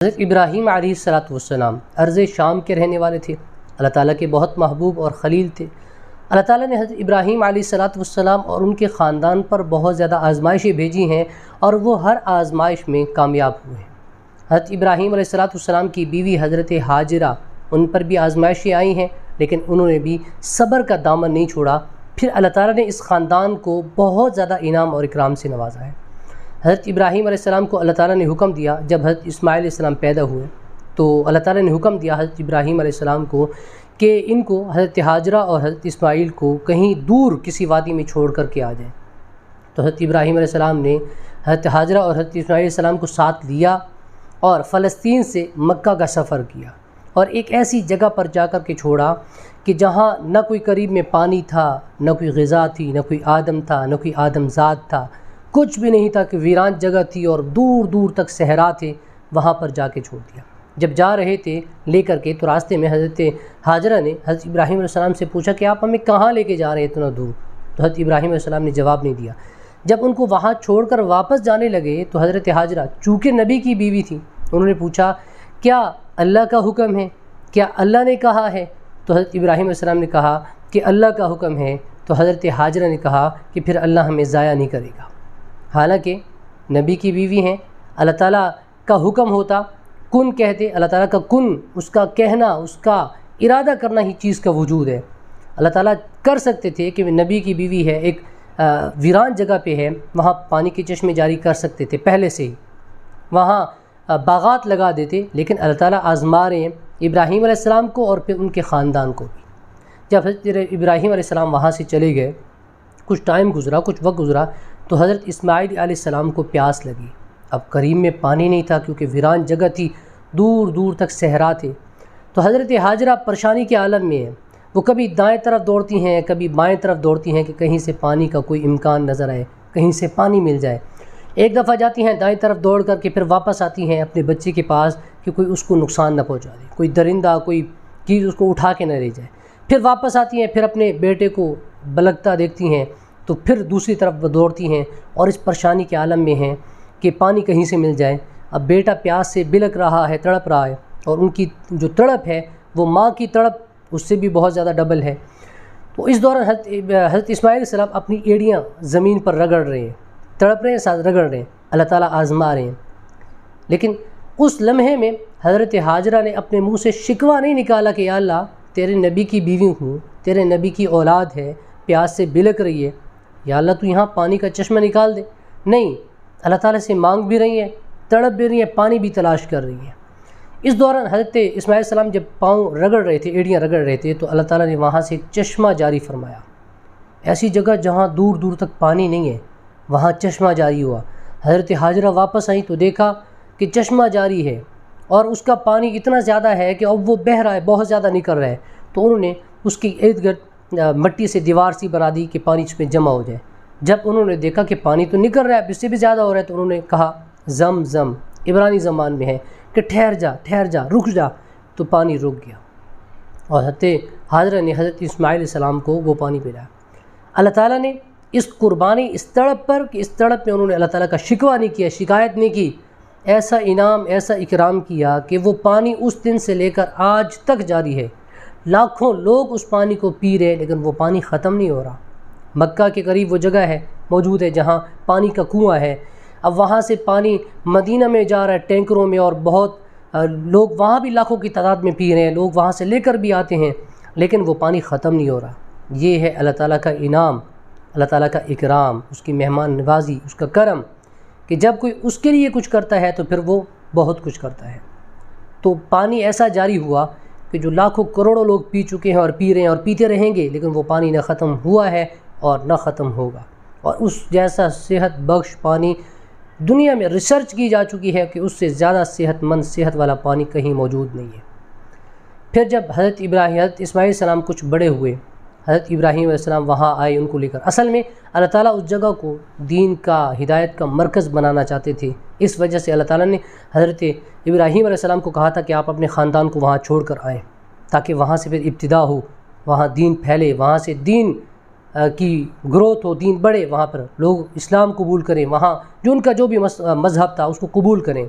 حضرت ابراہیم علیہ السلام ارض شام کے رہنے والے تھے، اللہ تعالیٰ کے بہت محبوب اور خلیل تھے۔ اللہ تعالیٰ نے حضرت ابراہیم علیہ السلام اور ان کے خاندان پر بہت زیادہ آزمائشیں بھیجی ہیں اور وہ ہر آزمائش میں کامیاب ہوئے ہیں۔ حضرت ابراہیم علیہ السلام کی بیوی حضرت ہاجرہ، ان پر بھی آزمائشیں آئی ہیں، لیکن انہوں نے بھی صبر کا دامن نہیں چھوڑا۔ پھر اللہ تعالیٰ نے اس خاندان کو بہت زیادہ انعام اور اکرام سے نوازا ہے۔ حضرت ابراہیم علیہ السلام کو اللہ تعالیٰ نے حکم دیا، جب حضرت اسماعیل علیہ السلام پیدا ہوئے تو اللہ تعالیٰ نے حکم دیا حضرت ابراہیم علیہ السلام کو کہ ان کو حضرت ہاجرہ اور حضرت اسماعیل کو کہیں دور کسی وادی میں چھوڑ کر کے آ جائیں۔ تو حضرت ابراہیم علیہ السلام نے حضرت ہاجرہ اور حضرت اسماعیل علیہ السلام کو ساتھ لیا اور فلسطین سے مکہ کا سفر کیا اور ایک ایسی جگہ پر جا کر کے چھوڑا کہ جہاں نہ کوئی قریب میں پانی تھا، نہ کوئی غذا تھی، نہ کوئی آدم تھا، نہ کوئی آدم ذات تھا، کچھ بھی نہیں تھا، کہ ویران جگہ تھی اور دور دور تک صحرا تھے، وہاں پر جا کے چھوڑ دیا۔ جب جا رہے تھے لے کر کے تو راستے میں حضرت ہاجرہ نے حضرت ابراہیم علیہ السلام سے پوچھا کہ آپ ہمیں کہاں لے کے جا رہے ہیں اتنا دور؟ تو حضرت ابراہیم علیہ السلام نے جواب نہیں دیا۔ جب ان کو وہاں چھوڑ کر واپس جانے لگے تو حضرت ہاجرہ چونکہ نبی کی بیوی تھی، انہوں نے پوچھا کیا اللہ کا حکم ہے؟ کیا اللہ نے کہا ہے؟ تو حضرت ابراہیم علیہ السلام نے کہا کہ اللہ کا حکم ہے۔ تو حضرت ہاجرہ نے کہا کہ پھر اللہ ہمیں ضائع نہیں کرے گا۔ حالانکہ نبی کی بیوی ہیں، اللہ تعالیٰ کا حکم ہوتا، کن کہتے، اللہ تعالیٰ کا کن، اس کا کہنا، اس کا ارادہ کرنا ہی چیز کا وجود ہے۔ اللہ تعالیٰ کر سکتے تھے کہ نبی کی بیوی ہے، ایک ویران جگہ پہ ہے، وہاں پانی کے چشمے جاری کر سکتے تھے پہلے سے ہی، وہاں باغات لگا دیتے، لیکن اللہ تعالیٰ آزما رہے ہیں ابراہیم علیہ السلام کو اور پھر ان کے خاندان کو بھی۔ جب حضرت ابراہیم علیہ السلام وہاں سے چلے گئے، کچھ ٹائم گزرا، کچھ وقت گزرا، تو حضرت اسماعیل علیہ السلام کو پیاس لگی۔ اب قریب میں پانی نہیں تھا کیونکہ ویران جگہ تھی، دور دور تک صحرا تھے۔ تو حضرت ہاجرہ پریشانی کے عالم میں ہیں، وہ کبھی دائیں طرف دوڑتی ہیں، کبھی بائیں طرف دوڑتی ہیں کہ کہیں سے پانی کا کوئی امکان نظر آئے، کہیں سے پانی مل جائے۔ ایک دفعہ جاتی ہیں دائیں طرف دوڑ کر کے، پھر واپس آتی ہیں اپنے بچے کے پاس کہ کوئی اس کو نقصان نہ پہنچا دے، کوئی درندہ کوئی چیز اس کو اٹھا کے نہ لے جائے۔ پھر واپس آتی ہیں، پھر اپنے بیٹے کو بلکتا دیکھتی ہیں تو پھر دوسری طرف دوڑتی ہیں اور اس پریشانی کے عالم میں ہیں کہ پانی کہیں سے مل جائے۔ اب بیٹا پیاس سے بلک رہا ہے، تڑپ رہا ہے، اور ان کی جو تڑپ ہے وہ ماں کی تڑپ اس سے بھی بہت زیادہ ڈبل ہے۔ تو اس دوران حضرت اسماعیل علیہ السلام اپنی ایڑیاں زمین پر رگڑ رہے ہیں، تڑپ رہے ہیں، ساتھ رگڑ رہے ہیں، اللہ تعالیٰ آزما رہے ہیں۔ لیکن اس لمحے میں حضرت ہاجرہ نے اپنے منہ سے شکوہ نہیں نکالا کہ یا اللہ تیرے نبی کی بیوی ہوں، تیرے نبی کی اولاد ہے، پیاس سے بلک رہی ہے، یا اللہ تو یہاں پانی کا چشمہ نکال دے۔ نہیں، اللہ تعالیٰ سے مانگ بھی رہی ہیں، تڑپ بھی رہی ہیں، پانی بھی تلاش کر رہی ہیں۔ اس دوران حضرت اسماعیل علیہ السلام جب پاؤں رگڑ رہے تھے، ایڑیاں رگڑ رہے تھے، تو اللہ تعالیٰ نے وہاں سے ایک چشمہ جاری فرمایا۔ ایسی جگہ جہاں دور دور تک پانی نہیں ہے، وہاں چشمہ جاری ہوا۔ حضرت ہاجرہ واپس آئیں تو دیکھا کہ چشمہ جاری ہے اور اس کا پانی اتنا زیادہ ہے کہ اب وہ بہہ رہا ہے، بہت زیادہ نکل رہا ہے۔ تو انہوں نے اس کی ارد گرد مٹی سے دیوار سی بنا دی کہ پانی اس میں جمع ہو جائے۔ جب انہوں نے دیکھا کہ پانی تو نکل رہا ہے، اب اس سے بھی زیادہ ہو رہا ہے، تو انہوں نے کہا زم زم، عبرانی زبان میں ہے کہ ٹھہر جا، ٹھہر جا، رک جا، تو پانی رک گیا اور حضرت ہاجرہ نے حضرت اسماعیل علیہ السلام کو وہ پانی پلایا۔ اللہ تعالیٰ نے اس قربانی، اس تڑپ پر، کہ اس تڑپ میں انہوں نے اللہ تعالیٰ کا شکوہ نہیں کیا، شکایت نہیں کی، ایسا انعام، ایسا اکرام کیا کہ وہ پانی اس دن سے لے کر آج تک جاری ہے۔ لاکھوں لوگ اس پانی کو پی رہے، لیکن وہ پانی ختم نہیں ہو رہا۔ مکہ کے قریب وہ جگہ ہے موجود ہے جہاں پانی کا کنواں ہے، اب وہاں سے پانی مدینہ میں جا رہا ہے ٹینکروں میں، اور بہت لوگ وہاں بھی لاکھوں کی تعداد میں پی رہے ہیں، لوگ وہاں سے لے کر بھی آتے ہیں، لیکن وہ پانی ختم نہیں ہو رہا۔ یہ ہے اللہ تعالیٰ کا انعام، اللہ تعالیٰ کا اکرام، اس کی مہمان نوازی، اس کا کرم، کہ جب کوئی اس کے لیے کچھ کرتا ہے تو پھر وہ بہت کچھ کرتا ہے۔ تو پانی ایسا جاری ہوا کہ جو لاکھوں کروڑوں لوگ پی چکے ہیں اور پی رہے ہیں اور پیتے رہیں گے، لیکن وہ پانی نہ ختم ہوا ہے اور نہ ختم ہوگا۔ اور اس جیسا صحت بخش پانی دنیا میں ریسرچ کی جا چکی ہے کہ اس سے زیادہ صحت مند، صحت والا پانی کہیں موجود نہیں ہے۔ پھر جب حضرت اسماعیل علیہ السلام کچھ بڑے ہوئے، حضرت ابراہیم علیہ السلام وہاں آئے ان کو لے کر۔ اصل میں اللہ تعالیٰ اس جگہ کو دین کا، ہدایت کا مرکز بنانا چاہتے تھے، اس وجہ سے اللہ تعالیٰ نے حضرت ابراہیم علیہ السلام کو کہا تھا کہ آپ اپنے خاندان کو وہاں چھوڑ کر آئیں، تاکہ وہاں سے پھر ابتدا ہو، وہاں دین پھیلے، وہاں سے دین کی گروتھ ہو، دین بڑھے، وہاں پر لوگ اسلام قبول کریں، وہاں جو ان کا جو بھی مذہب تھا اس کو قبول کریں۔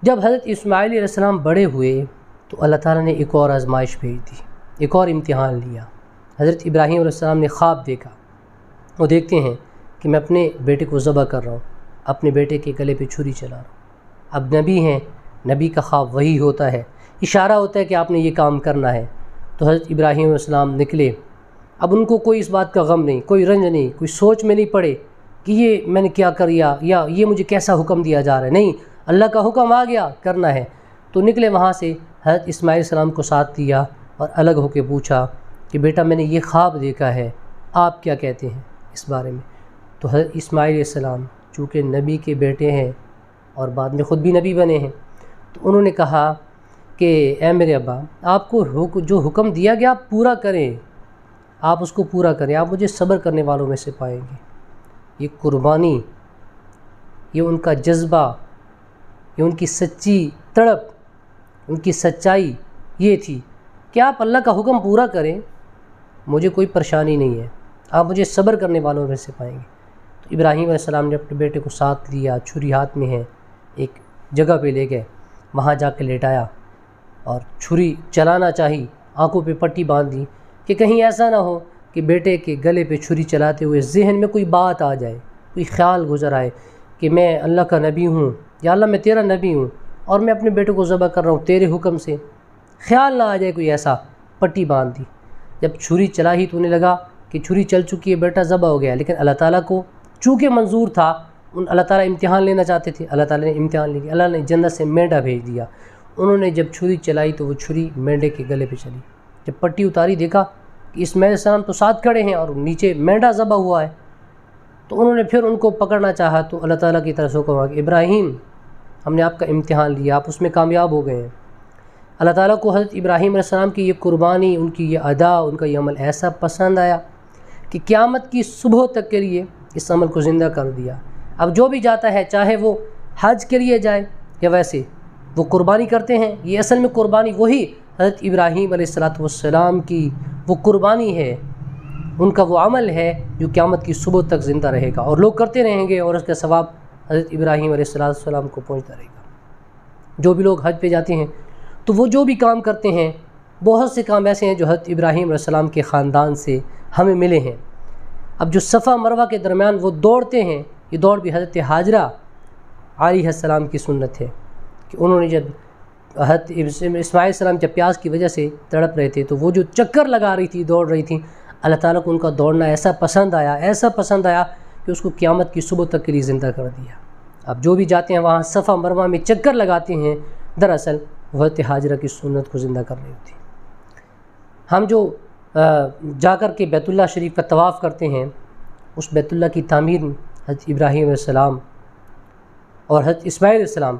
جب حضرت اسماعیل علیہ السلام بڑے ہوئے تو اللہ تعالیٰ نے ایک اور آزمائش بھیج دی، ایک اور امتحان لیا۔ حضرت ابراہیم علیہ السلام نے خواب دیکھا، وہ دیکھتے ہیں کہ میں اپنے بیٹے کو ذبح کر رہا ہوں، اپنے بیٹے کے گلے پہ چھری چلا رہا ہوں۔ اب نبی ہیں، نبی کا خواب وہی ہوتا ہے، اشارہ ہوتا ہے کہ آپ نے یہ کام کرنا ہے۔ تو حضرت ابراہیم علیہ السلام نکلے۔ اب ان کو کوئی اس بات کا غم نہیں، کوئی رنج نہیں، کوئی سوچ میں نہیں پڑے کہ یہ میں نے کیا کر لیا یا یہ مجھے کیسا حکم دیا جا رہا ہے، نہیں، اللہ کا حکم آ گیا، کرنا ہے۔ تو نکلے وہاں سے، حضرت اسماعیل علیہ السلام کو ساتھ لیا اور الگ ہو کے پوچھا کہ بیٹا میں نے یہ خواب دیکھا ہے، آپ کیا کہتے ہیں اس بارے میں؟ تو حضرت اسماعیل علیہ السلام چونکہ نبی کے بیٹے ہیں اور بعد میں خود بھی نبی بنے ہیں، تو انہوں نے کہا کہ اے میرے ابا، آپ کو جو حکم دیا گیا آپ پورا کریں، آپ اس کو پورا کریں، آپ مجھے صبر کرنے والوں میں سے پائیں گے۔ یہ قربانی، یہ ان کا جذبہ، یہ ان کی سچی تڑپ، ان کی سچائی یہ تھی کہ آپ اللہ کا حکم پورا کریں، مجھے کوئی پریشانی نہیں ہے، آپ مجھے صبر کرنے والوں میں سے پائیں گے۔ تو ابراہیم علیہ السلام نے اپنے بیٹے کو ساتھ لیا، چھری ہاتھ میں ہے، ایک جگہ پہ لے گئے، وہاں جا کے لیٹایا اور چھری چلانا چاہی، آنکھوں پہ پٹی باندھ دی کہ کہیں ایسا نہ ہو کہ بیٹے کے گلے پہ چھری چلاتے ہوئے ذہن میں کوئی بات آ جائے، کوئی خیال گزر آئے کہ میں اللہ کا نبی ہوں، یا اللہ میں تیرا نبی ہوں اور میں اپنے بیٹے کو ذبح کر رہا ہوں تیرے حکم سے، خیال نہ آ جائے کوئی ایسا۔ پٹی باندھ دی، جب چھری چلا ہی تو انہیں لگا کہ چھری چل چکی ہے، بیٹا ذبح ہو گیا، لیکن اللہ تعالیٰ کو چونکہ منظور تھا، اللہ تعالیٰ امتحان لینا چاہتے تھے، اللہ تعالیٰ نے امتحان لے لیا۔ اللہ نے جنت سے مینڈا بھیج دیا، انہوں نے جب چھری چلائی تو وہ چھری مینڈے کے گلے پہ چلی۔ جب پٹی اتاری دیکھا کہ اسماعیل علیہ السلام تو ساتھ کھڑے ہیں اور نیچے مینڈا ذبح ہوا ہے، تو انہوں نے پھر ان کو پکڑنا چاہا تو اللہ تعالیٰ کی طرف سے حکم آیا کہ ابراہیم، ہم نے آپ کا امتحان لیا، آپ اس میں کامیاب ہو گئے ہیں۔ اللہ تعالیٰ کو حضرت ابراہیم علیہ السلام کی یہ قربانی، ان کی یہ ادا، ان کا یہ عمل ایسا پسند آیا کہ قیامت کی صبح تک کے لیے اس عمل کو زندہ کر دیا۔ اب جو بھی جاتا ہے، چاہے وہ حج کے لیے جائے یا ویسے، وہ قربانی کرتے ہیں۔ یہ اصل میں قربانی وہی حضرت ابراہیم علیہ السلام کی وہ قربانی ہے، ان کا وہ عمل ہے جو قیامت کی صبح تک زندہ رہے گا اور لوگ کرتے رہیں گے، اور اس کا ثواب حضرت ابراہیم علیہ السلام کو پہنچتا رہے گا۔ جو بھی لوگ حج پہ جاتے ہیں تو وہ جو بھی کام کرتے ہیں، بہت سے کام ایسے ہیں جو حضرت ابراہیم علیہ السلام کے خاندان سے ہمیں ملے ہیں۔ اب جو صفا مروہ کے درمیان وہ دوڑتے ہیں، یہ دوڑ بھی حضرت حاجرہ علیہ السلام کی سنت ہے کہ انہوں نے جب حضرت اسماعیل السلام جب پیاس کی وجہ سے تڑپ رہے تھے تو وہ جو چکر لگا رہی تھی، دوڑ رہی تھی، اللہ تعالیٰ کو ان کا دوڑنا ایسا پسند آیا کہ اس کو قیامت کی صبح تک کے لیے زندہ کر دیا۔ اب جو بھی جاتے ہیں وہاں صفا مروہ میں چکر لگاتے ہیں، دراصل حضرت حاجرہ کی سنت کو زندہ کر رہی ہوتی۔ ہم جو جا کر کے بیت اللہ شریف کا طواف کرتے ہیں، اس بیت اللہ کی تعمیر حضرت ابراہیم علیہ السلام اور حضرت اسماعیل علیہ السلام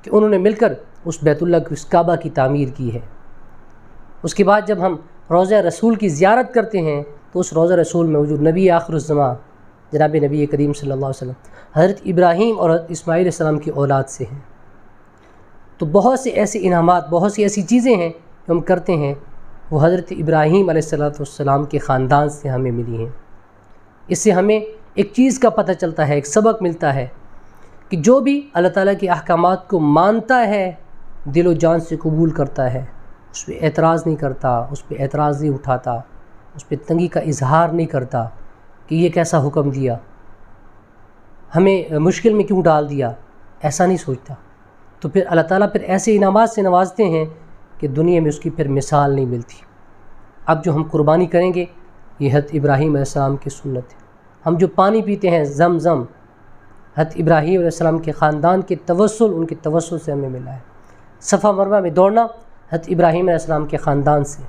کہ انہوں نے مل کر اس بیت اللہ کی، اس کعبہ کی تعمیر کی ہے۔ اس کے بعد جب ہم روضہ رسول کی زیارت کرتے ہیں تو اس روضہ رسول میں وجود نبی آخر الزمان جناب نبی کریم صلی اللہ علیہ وسلم حضرت ابراہیم اور حضرت اسماعیل علیہ السلام کی اولاد سے ہیں۔ تو بہت سے ایسے انعامات، بہت سی ایسی چیزیں ہیں جو ہم کرتے ہیں، وہ حضرت ابراہیم علیہ السلام کے خاندان سے ہمیں ملی ہیں۔ اس سے ہمیں ایک چیز کا پتہ چلتا ہے، ایک سبق ملتا ہے کہ جو بھی اللہ تعالیٰ کے احکامات کو مانتا ہے، دل و جان سے قبول کرتا ہے، اس پہ اعتراض نہیں کرتا، اس پہ اعتراض نہیں اٹھاتا، اس پہ تنگی کا اظہار نہیں کرتا کہ یہ کیسا حکم دیا، ہمیں مشکل میں کیوں ڈال دیا، ایسا نہیں سوچتا، تو پھر اللہ تعالیٰ پھر ایسے انعامات سے نوازتے ہیں کہ دنیا میں اس کی پھر مثال نہیں ملتی۔ اب جو ہم قربانی کریں گے یہ حضرت ابراہیم علیہ السلام کی سنت ہے۔ ہم جو پانی پیتے ہیں زمزم، حضرت ابراہیم علیہ السلام کے خاندان کے توسل، ان کے توسل سے ہمیں ملا ہے۔ صفا مروہ میں دوڑنا حضرت ابراہیم علیہ السلام کے خاندان سے۔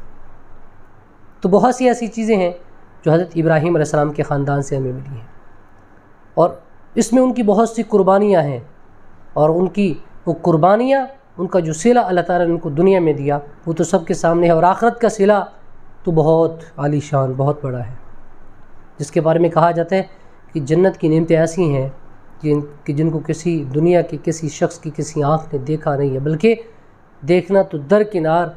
تو بہت سی ایسی چیزیں ہیں جو حضرت ابراہیم علیہ السلام کے خاندان سے ہمیں ملی ہیں، اور اس میں ان کی بہت سی قربانیاں ہیں، اور ان کی وہ قربانیاں، ان کا جو صلہ اللہ تعالیٰ نے ان کو دنیا میں دیا وہ تو سب کے سامنے ہے، اور آخرت کا صلہ تو بہت عالی شان، بہت بڑا ہے، جس کے بارے میں کہا جاتا ہے کہ جنت کی نعمتیں ایسی ہیں جن کو کسی دنیا کے کسی شخص کی کسی آنکھ نے دیکھا نہیں ہے، بلکہ دیکھنا تو درکنار،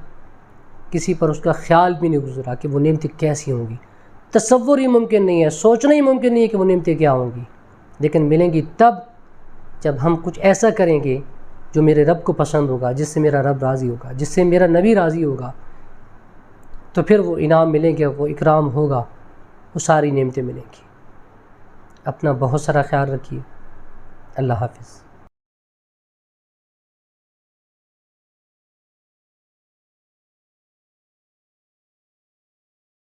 کسی پر اس کا خیال بھی نہیں گزرا کہ وہ نعمتیں کیسی ہوں گی، تصور ہی ممکن نہیں ہے، سوچنا ہی ممکن نہیں ہے کہ وہ نعمتیں کیا ہوں گی، لیکن ملیں گی تب جب ہم کچھ ایسا کریں گے جو میرے رب کو پسند ہوگا، جس سے میرا رب راضی ہوگا، جس سے میرا نبی راضی ہوگا، تو پھر وہ انعام ملیں گے، وہ اکرام ہوگا، وہ ساری نعمتیں ملیں گی۔ اپنا بہت سارا خیال رکھیے۔ اللہ حافظ۔